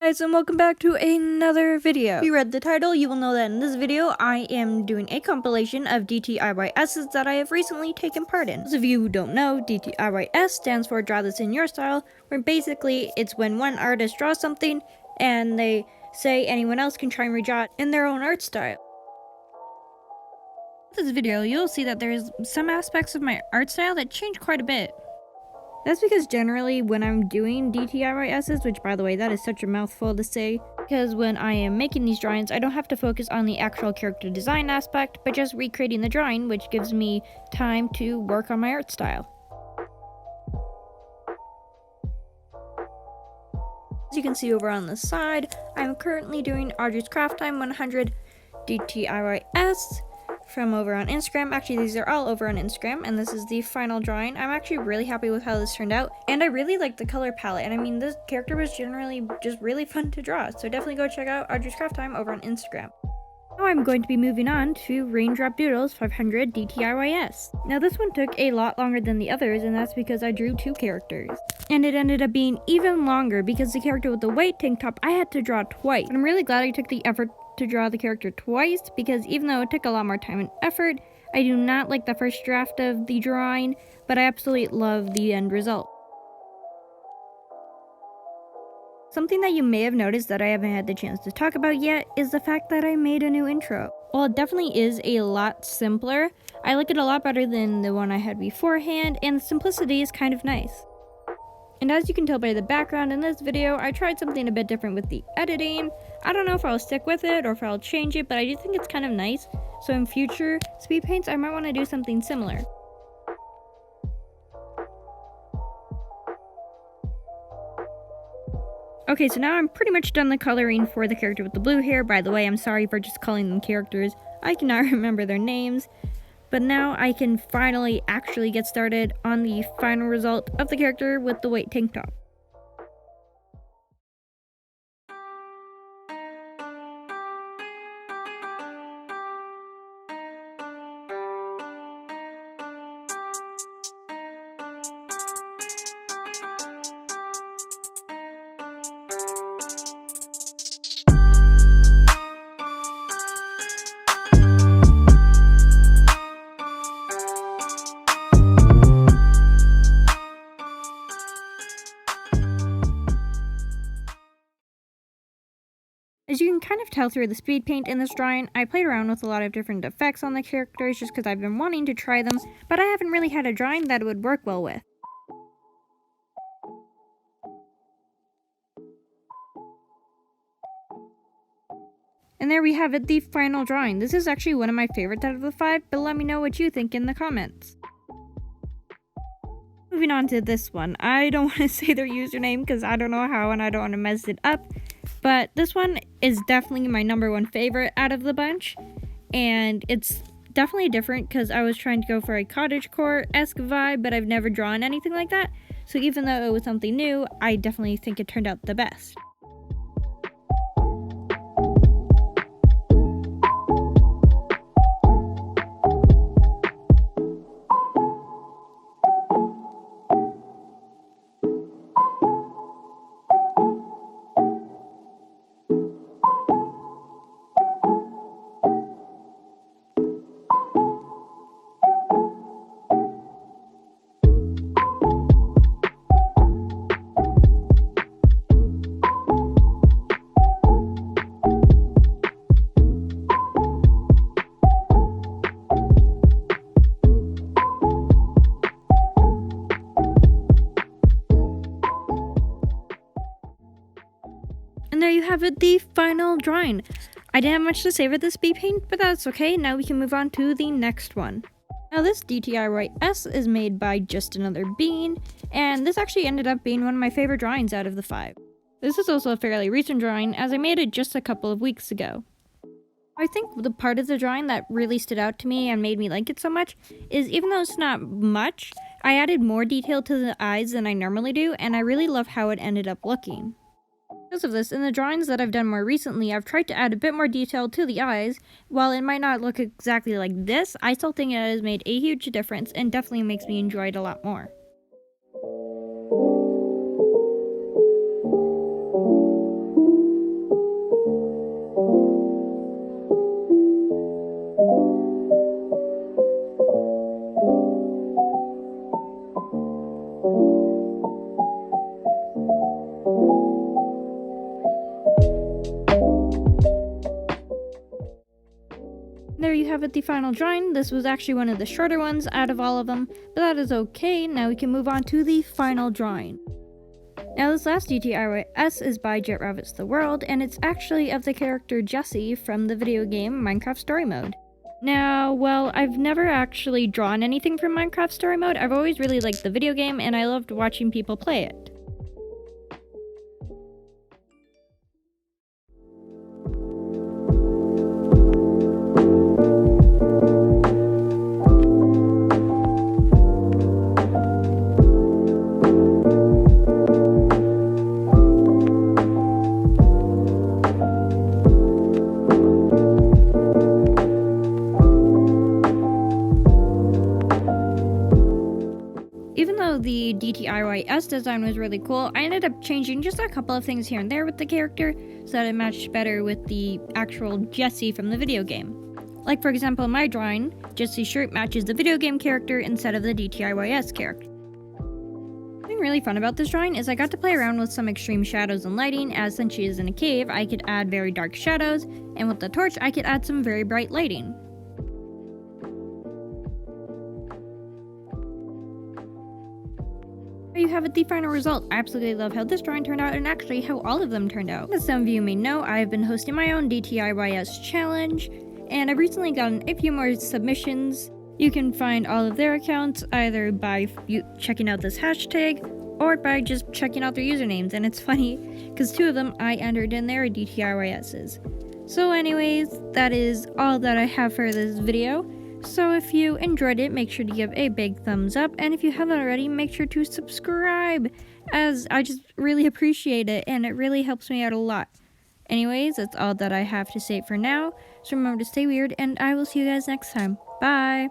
Guys, and welcome back to another video. If you read the title, you will know that in this video, I am doing a compilation of DTIYS's that I have recently taken part in. Those of you who don't know, DTIYS stands for Draw This in Your Style, where basically it's when one artist draws something and they say anyone else can try and redraw it in their own art style. In this video, you'll see that there's some aspects of my art style that change quite a bit. That's because generally when I'm doing DTIYS's, which by the way, that is such a mouthful to say, because when I am making these drawings, I don't have to focus on the actual character design aspect, but just recreating the drawing, which gives me time to work on my art style. As you can see over on the side, I'm currently doing audreyscrafttime 100 DTIYS from over on Instagram. Actually, these are all over on Instagram, and this is the final drawing. I'm actually really happy with how this turned out, and I really like the color palette, and I mean, this character was generally just really fun to draw, so definitely go check out audreyscrafttime over on Instagram. Now I'm going to be moving on to rainedropdoodles 500 DTIYS. Now this one took a lot longer than the others, and that's because I drew two characters. And it ended up being even longer because the character with the white tank top I had to draw twice. But I'm really glad I took the effort to draw the character twice, because even though it took a lot more time and effort, I do not like the first draft of the drawing, but I absolutely love the end result. Something that you may have noticed that I haven't had the chance to talk about yet is the fact that I made a new intro. While it definitely is a lot simpler, I like it a lot better than the one I had beforehand, and the simplicity is kind of nice. And as you can tell by the background in this video, I tried something a bit different with the editing. I don't know if I'll stick with it or if I'll change it, but I do think it's kind of nice. So in future speed paints, I might want to do something similar. Okay, so now I'm pretty much done the coloring for the character with the blue hair. By the way, I'm sorry for just calling them characters. I cannot remember their names. But now I can finally actually get started on the final result of the character with the white tank top. As you can kind of tell through the speed paint in this drawing, I played around with a lot of different effects on the characters just because I've been wanting to try them, but I haven't really had a drawing that it would work well with. And there we have it, the final drawing. This is actually one of my favorites out of the 5, but let me know what you think in the comments. Moving on to this one. I don't want to say their username because I don't know how and I don't want to mess it up. But this one is definitely my #1 favorite out of the bunch, and it's definitely different because I was trying to go for a cottagecore-esque vibe, but I've never drawn anything like that, so even though it was something new, I definitely think it turned out the best. And there you have it, the final drawing. I didn't have much to say for this speed paint, but that's okay. Now we can move on to the next one. Now this DTIYS is made by Just Another Bean, and this actually ended up being one of my favorite drawings out of the 5. This is also a fairly recent drawing, as I made it just a couple of weeks ago. I think the part of the drawing that really stood out to me and made me like it so much is, even though it's not much, I added more detail to the eyes than I normally do, and I really love how it ended up looking. Because of this, in the drawings that I've done more recently, I've tried to add a bit more detail to the eyes. While it might not look exactly like this, I still think it has made a huge difference and definitely makes me enjoy it a lot more. have it, the final drawing. This was actually one of the shorter ones out of all of them, but that is okay. Now we can move on to the final drawing. Now this last DTIYS is by jetravstheworld, and it's actually of the character Jessie from the video game Minecraft Story Mode. Now, well, I've never actually drawn anything from Minecraft Story Mode. I've always really liked the video game, and I loved watching people play it. Even though the DTIYS design was really cool, I ended up changing just a couple of things here and there with the character so that it matched better with the actual Jessie from the video game. Like for example, in my drawing, Jessie's shirt matches the video game character instead of the DTIYS character. Something really fun about this drawing is I got to play around with some extreme shadows and lighting, as since she is in a cave, I could add very dark shadows, and with the torch, I could add some very bright lighting. There you have it, the final result. I absolutely love how this drawing turned out, and actually how all of them turned out. As some of you may know, I have been hosting my own DTIYS challenge, and I've recently gotten a few more submissions. You can find all of their accounts either by checking out this hashtag or by just checking out their usernames, and it's funny because two of them I entered in their DTIYS's. So anyways, that is all that I have for this video. So if you enjoyed it, make sure to give a big thumbs up, and if you haven't already, make sure to subscribe, as I just really appreciate it and it really helps me out a lot. Anyways, that's all that I have to say for now, so remember to stay weird, and I will see you guys next time. Bye!